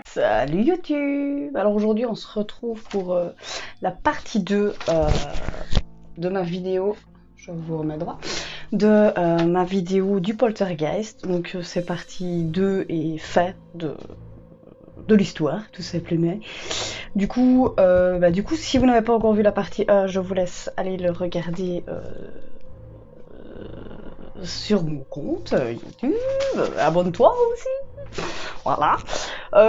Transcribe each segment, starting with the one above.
Salut YouTube! Alors aujourd'hui on se retrouve pour la partie 2 de ma vidéo, je vous remets droit, de ma vidéo du poltergeist. Donc c'est partie 2 et fin de l'histoire, tout simplement. Du coup, si vous n'avez pas encore vu la partie 1, je vous laisse aller le regarder sur mon compte YouTube. Abonne-toi aussi! Voilà.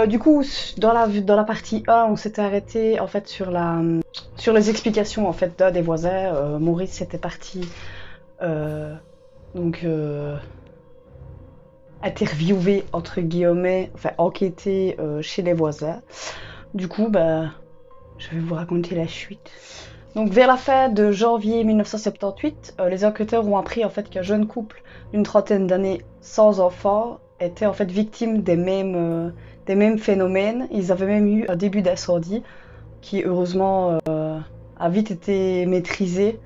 Du coup, dans la partie 1, on s'était arrêté en fait sur les explications en fait d'un des voisins. Maurice était parti interviewer entre guillemets, enfin enquêter chez les voisins. Du coup, je vais vous raconter la suite. Donc vers la fin de janvier 1978, les enquêteurs ont appris en fait qu'un jeune couple d'une trentaine d'années sans enfant était en fait victime des mêmes phénomènes. Ils avaient même eu un début d'incendie qui heureusement a vite été maîtrisé.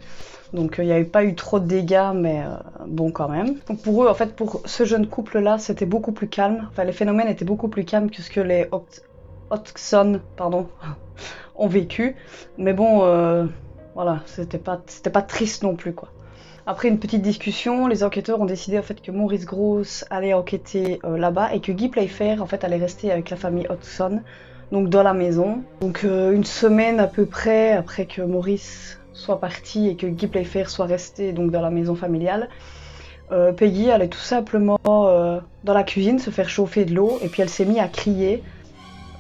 Donc il n'y avait pas eu trop de dégâts, mais bon quand même. Donc pour eux, en fait, pour ce jeune couple-là, c'était beaucoup plus calme. Enfin, les phénomènes étaient beaucoup plus calmes que ce que les Hodgson, ont vécu. Mais bon, voilà, c'était pas triste non plus, quoi. Après une petite discussion, les enquêteurs ont décidé en fait que Maurice Grosse allait enquêter là-bas et que Guy Playfair en fait allait rester avec la famille Hodgson, donc dans la maison. Donc une semaine à peu près après que Maurice soit parti et que Guy Playfair soit resté donc dans la maison familiale, Peggy allait tout simplement dans la cuisine se faire chauffer de l'eau et puis elle s'est mise à crier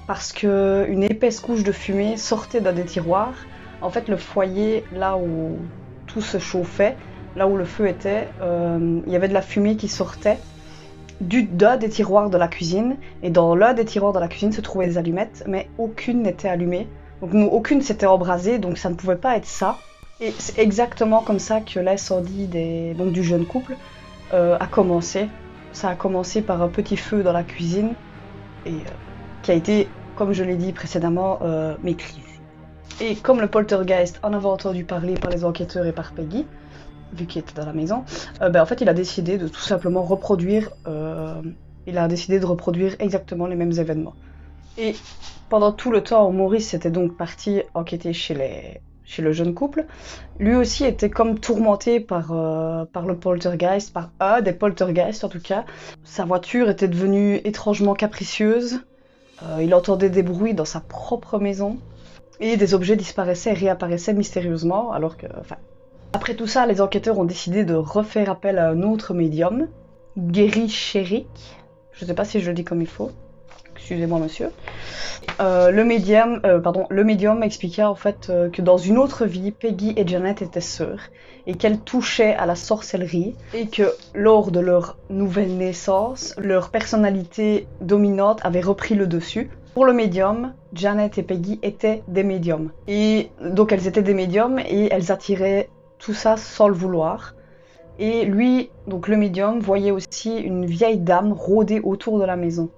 parce que une épaisse couche de fumée sortait d'un des tiroirs. En fait, le foyer, là où tout se chauffait, là où le feu était, il y avait de la fumée qui sortait d'un des tiroirs de la cuisine. Et dans l'un des tiroirs de la cuisine se trouvaient des allumettes, mais aucune n'était allumée. Donc aucune s'était embrasée, donc ça ne pouvait pas être ça. Et c'est exactement comme ça que l'incendie du jeune couple a commencé. Ça a commencé par un petit feu dans la cuisine et qui a été, comme je l'ai dit précédemment, maîtrisé. Et comme le poltergeist en avait entendu parler par les enquêteurs et par Peggy, vu qu'il était dans la maison, en fait il a décidé de tout simplement reproduire exactement les mêmes événements. Et pendant tout le temps où Maurice était donc parti enquêter chez le jeune couple, lui aussi était comme tourmenté par le poltergeist, par un des poltergeists en tout cas. Sa voiture était devenue étrangement capricieuse, il entendait des bruits dans sa propre maison, et des objets disparaissaient et réapparaissaient mystérieusement, alors que... Après tout ça, les enquêteurs ont décidé de refaire appel à un autre médium, Gary Sherrick, je sais pas si je le dis comme il faut, excusez-moi monsieur. Le médium expliqua en fait que dans une autre vie, Peggy et Janet étaient sœurs, et qu'elles touchaient à la sorcellerie, et que lors de leur nouvelle naissance, leur personnalité dominante avait repris le dessus. Pour le médium, Janet et Peggy étaient des médiums. Et donc elles étaient des médiums et elles attiraient tout ça sans le vouloir. Et lui, donc le médium, voyait aussi une vieille dame rôder autour de la maison.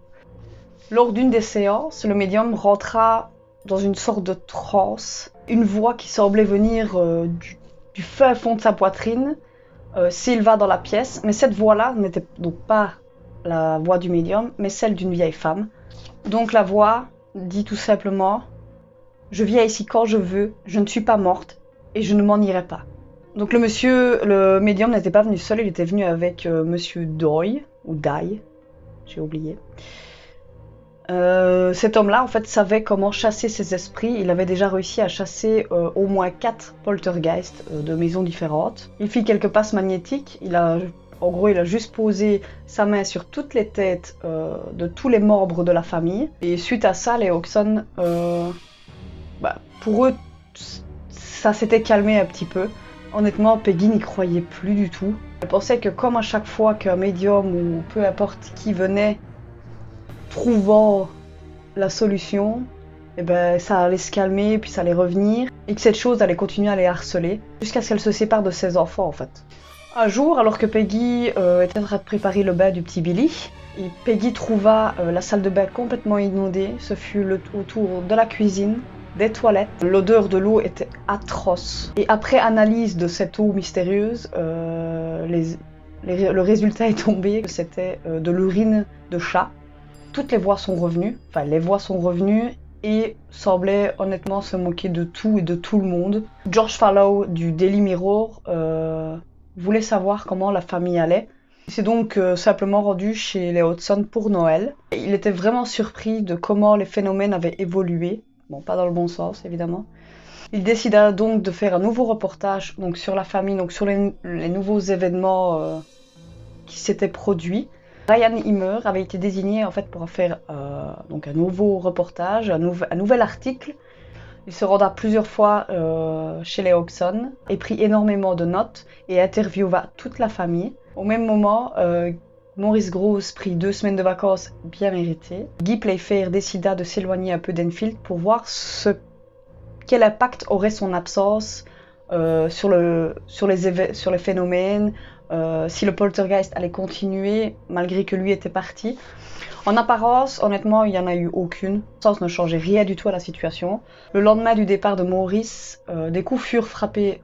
Lors d'une des séances, le médium rentra dans une sorte de transe. Une voix qui semblait venir du fin fond de sa poitrine s'éleva dans la pièce, mais cette voix-là n'était donc pas la voix du médium, mais celle d'une vieille femme. Donc la voix dit tout simplement « Je viens ici quand je veux, je ne suis pas morte et je ne m'en irai pas ». Donc le médium n'était pas venu seul, il était venu avec monsieur Doy, ou Dye, j'ai oublié. Cet homme-là, en fait, savait comment chasser ses esprits. Il avait déjà réussi à chasser au moins 4 poltergeists de maisons différentes. Il fit quelques passes magnétiques. En gros, il a juste posé sa main sur toutes les têtes de tous les membres de la famille. Et suite à ça, les Hodgson, pour eux, ça s'était calmé un petit peu. Honnêtement, Peggy n'y croyait plus du tout. Elle pensait que comme à chaque fois qu'un médium ou peu importe qui venait, trouvant la solution, ça allait se calmer, puis ça allait revenir, et que cette chose allait continuer à les harceler, jusqu'à ce qu'elle se sépare de ses enfants en fait. Un jour, alors que Peggy était en train de préparer le bain du petit Billy, et Peggy trouva la salle de bain complètement inondée. Ce fut autour de la cuisine, des toilettes. L'odeur de l'eau était atroce. Et après analyse de cette eau mystérieuse, le résultat est tombé que c'était de l'urine de chat. Toutes les voix sont revenues, enfin les voix sont revenues et semblaient honnêtement se moquer de tout et de tout le monde. George Fallow du Daily Mirror voulait savoir comment la famille allait. Il s'est donc simplement rendu chez les Hodgson pour Noël. Il était vraiment surpris de comment les phénomènes avaient évolué. Bon, pas dans le bon sens évidemment. Il décida donc de faire un nouveau reportage donc, sur la famille, donc sur les nouveaux événements qui s'étaient produits. Brian Himmer avait été désigné en fait pour faire donc un nouveau reportage, un nouvel article. Il se renda plusieurs fois chez les Hodgson et prit énormément de notes et interviewa toute la famille. Au même moment, Maurice Grosse prit 2 semaines de vacances bien méritées. Guy Playfair décida de s'éloigner un peu d'Enfield pour voir quel impact aurait son absence sur les phénomènes, si le poltergeist allait continuer malgré que lui était parti. En apparence, honnêtement, il n'y en a eu aucune. Ça ne changeait rien du tout à la situation. Le lendemain du départ de Maurice, des coups furent frappés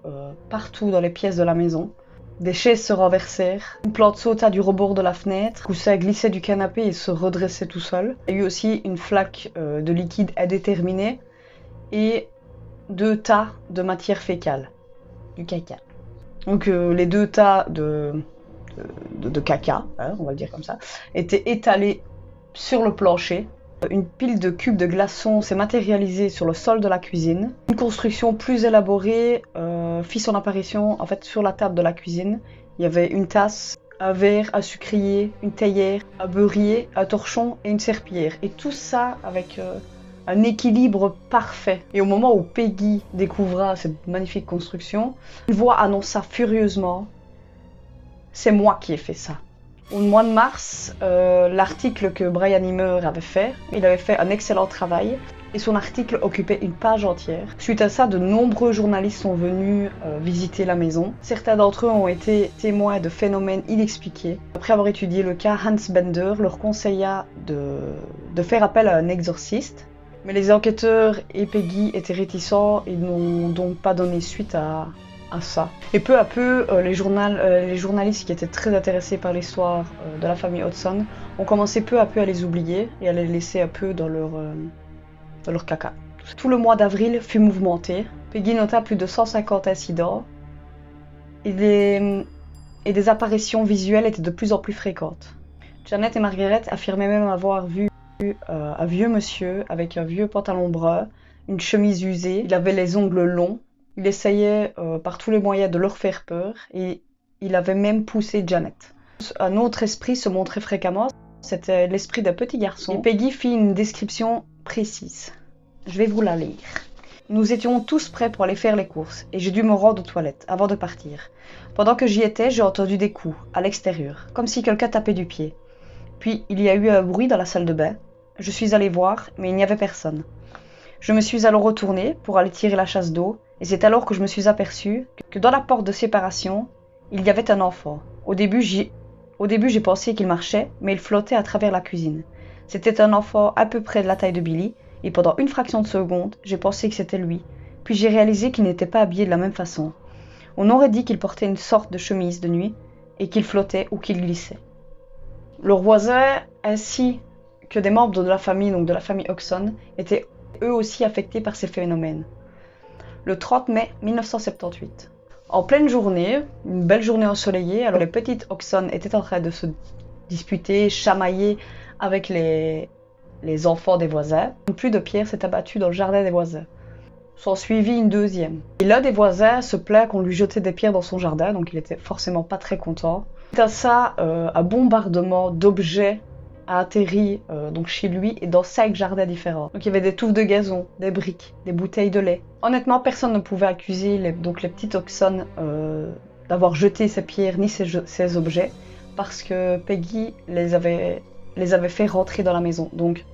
partout dans les pièces de la maison. Des chaises se renversèrent, une plante sauta du rebord de la fenêtre, un coussin glissait du canapé et se redressait tout seul. Il y a eu aussi une flaque de liquide indéterminé et 2 tas de matière fécale, du caca. Donc les 2 tas de caca, hein, on va le dire comme ça, étaient étalés sur le plancher. Une pile de cubes de glaçons s'est matérialisée sur le sol de la cuisine. Une construction plus élaborée fit son apparition en fait sur la table de la cuisine. Il y avait une tasse, un verre, un sucrier, une théière, un beurrier, un torchon et une serpillière. Et tout ça avec un équilibre parfait. Et au moment où Peggy découvra cette magnifique construction, une voix annonça furieusement « C'est moi qui ai fait ça ». Au mois de mars, l'article que Brian Himmer avait fait, il avait fait un excellent travail et son article occupait une page entière. Suite à ça, de nombreux journalistes sont venus visiter la maison. Certains d'entre eux ont été témoins de phénomènes inexpliqués. Après avoir étudié le cas, Hans Bender leur conseilla de faire appel à un exorciste. Mais les enquêteurs et Peggy étaient réticents et n'ont donc pas donné suite à ça. Et peu à peu, les journalistes qui étaient très intéressés par l'histoire de la famille Hodgson ont commencé peu à peu à les oublier et à les laisser un peu dans leur caca. Tout le mois d'avril fut mouvementé. Peggy nota plus de 150 incidents et des apparitions visuelles étaient de plus en plus fréquentes. Janet et Margaret affirmaient même avoir vu un vieux monsieur avec un vieux pantalon brun, une chemise usée, il avait les ongles longs. Il essayait par tous les moyens de leur faire peur et il avait même poussé Janet. Un autre esprit se montrait fréquemment, c'était l'esprit d'un petit garçon. Et Peggy fit une description précise. Je vais vous la lire. Nous étions tous prêts pour aller faire les courses et j'ai dû me rendre aux toilettes avant de partir. Pendant que j'y étais, j'ai entendu des coups à l'extérieur, comme si quelqu'un tapait du pied. Puis il y a eu un bruit dans la salle de bain. Je suis allée voir, mais il n'y avait personne. Je me suis alors retournée pour aller tirer la chasse d'eau. Et c'est alors que je me suis aperçue que dans la porte de séparation, il y avait un enfant. Au début, j'ai pensé qu'il marchait, mais il flottait à travers la cuisine. C'était un enfant à peu près de la taille de Billy, et pendant une fraction de seconde, j'ai pensé que c'était lui. Puis j'ai réalisé qu'il n'était pas habillé de la même façon. On aurait dit qu'il portait une sorte de chemise de nuit, et qu'il flottait ou qu'il glissait. Leurs voisins, ainsi que des membres de la famille, donc de la famille Hodgson, étaient eux aussi affectés par ces phénomènes. Le 30 mai 1978. En pleine journée, une belle journée ensoleillée, alors les petites Hodgson étaient en train de se disputer, chamailler avec les enfants des voisins. Une pluie de pierres s'est abattue dans le jardin des voisins. S'en suivit une deuxième. Et l'un des voisins se plaint qu'on lui jetait des pierres dans son jardin, donc il était forcément pas très content. Suite à ça, un bombardement d'objets a atterri donc chez lui et dans 5 jardins différents. Donc il y avait des touffes de gazon, des briques, des bouteilles de lait. Honnêtement, personne ne pouvait accuser les petites Hodgson d'avoir jeté ces pierres ni ces objets parce que Peggy les avait fait rentrer dans la maison. Donc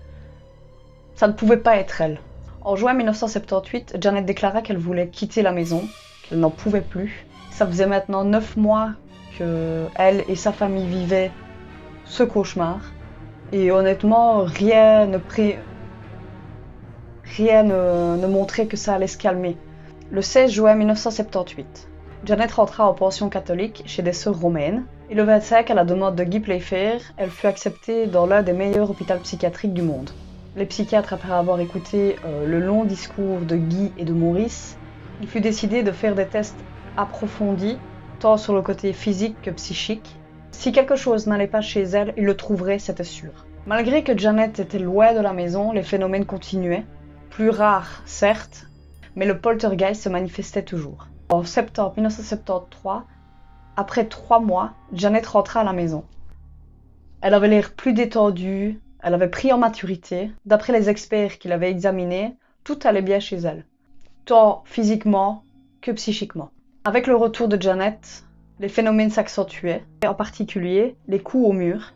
ça ne pouvait pas être elle. En juin 1978, Janet déclara qu'elle voulait quitter la maison, qu'elle n'en pouvait plus. Ça faisait maintenant 9 mois qu'elle et sa famille vivaient ce cauchemar. Et honnêtement, rien ne montrait que ça allait se calmer. Le 16 juin 1978, Janet rentra en pension catholique chez des sœurs romaines. Et le 25, à la demande de Guy Playfair, elle fut acceptée dans l'un des meilleurs hôpitaux psychiatriques du monde. Les psychiatres, après avoir écouté le long discours de Guy et de Maurice, il fut décidé de faire des tests approfondis, tant sur le côté physique que psychique. Si quelque chose n'allait pas chez elle, ils le trouveraient, c'était sûr. Malgré que Janet était loin de la maison, les phénomènes continuaient. Plus rares, certes, mais le poltergeist se manifestait toujours. En septembre 1973, après 3 mois, Janet rentra à la maison. Elle avait l'air plus détendue, elle avait pris en maturité. D'après les experts qui l'avaient examinée, tout allait bien chez elle, tant physiquement que psychiquement. Avec le retour de Janet, les phénomènes s'accentuaient, en particulier les coups au mur.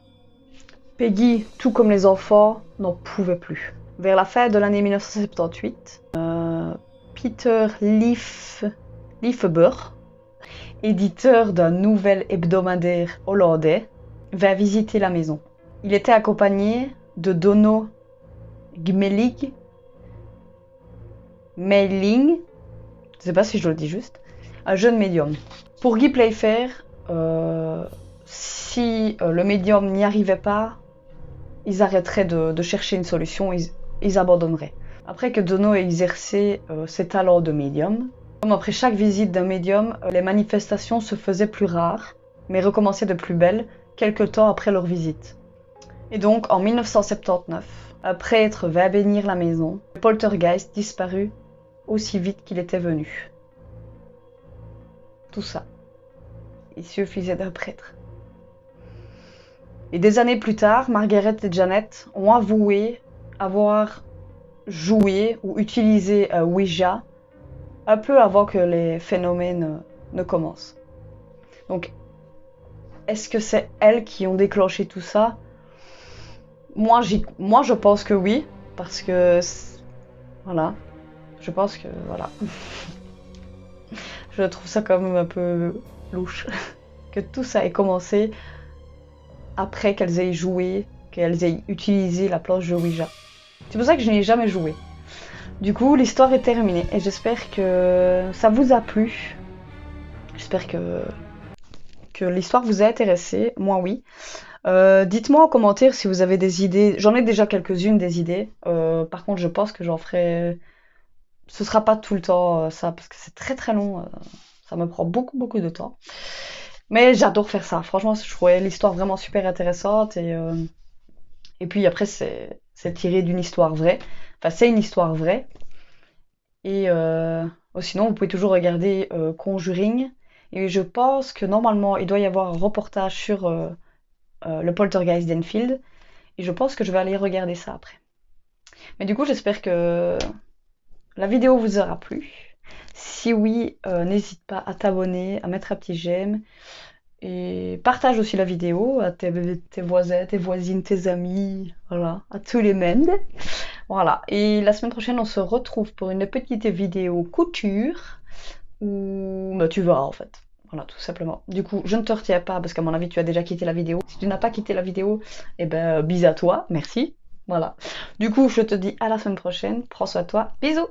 Peggy, tout comme les enfants, n'en pouvait plus. Vers la fin de l'année 1978, Peter Liefebeur, éditeur d'un nouvel hebdomadaire hollandais, va visiter la maison. Il était accompagné de Dono Gmeling, je ne sais pas si je le dis juste, un jeune médium. Pour Guy Playfair, si le médium n'y arrivait pas, ils arrêteraient de chercher une solution, ils abandonneraient. Après que Dono ait exercé ses talents de médium, comme après chaque visite d'un médium, les manifestations se faisaient plus rares, mais recommençaient de plus belle quelque temps après leur visite. Et donc, en 1979, un prêtre vint bénir la maison. Le poltergeist disparut aussi vite qu'il était venu. Tout ça, il suffisait d'un prêtre. Et des années plus tard, Margaret et Janet ont avoué avoir joué ou utilisé un Ouija un peu avant que les phénomènes ne commencent. Donc, est-ce que c'est elles qui ont déclenché tout ça ? Moi, je pense que oui, parce que voilà, je pense que voilà. Je trouve ça quand même un peu louche que tout ça ait commencé après qu'elles aient joué, qu'elles aient utilisé la planche de Ouija. C'est pour ça que je n'y ai jamais joué. Du coup, l'histoire est terminée et j'espère que ça vous a plu. J'espère que l'histoire vous a intéressé. Moi, oui. Dites-moi en commentaire si vous avez des idées. J'en ai déjà quelques-unes des idées. Par contre, je pense que j'en ferai... Ce sera pas tout le temps ça, parce que c'est très très long. Ça me prend beaucoup de temps. Mais j'adore faire ça. Franchement, je trouvais l'histoire vraiment super intéressante. Et puis après, c'est tiré d'une histoire vraie. Enfin, c'est une histoire vraie. Et sinon, vous pouvez toujours regarder Conjuring. Et je pense que normalement, il doit y avoir un reportage sur le poltergeist d'Enfield. Et je pense que je vais aller regarder ça après. Mais du coup, j'espère que la vidéo vous aura plu. Si oui, n'hésite pas à t'abonner, à mettre un petit j'aime. Et partage aussi la vidéo à tes voisins, tes voisines, tes amis, voilà, à tous les mondes. Voilà, et la semaine prochaine, on se retrouve pour une petite vidéo couture, où bah, tu verras en fait. Voilà, tout simplement. Du coup, je ne te retiens pas, parce qu'à mon avis, tu as déjà quitté la vidéo. Si tu n'as pas quitté la vidéo, eh ben, bis à toi, merci. Voilà. Du coup, je te dis à la semaine prochaine, prends soin de toi, bisous!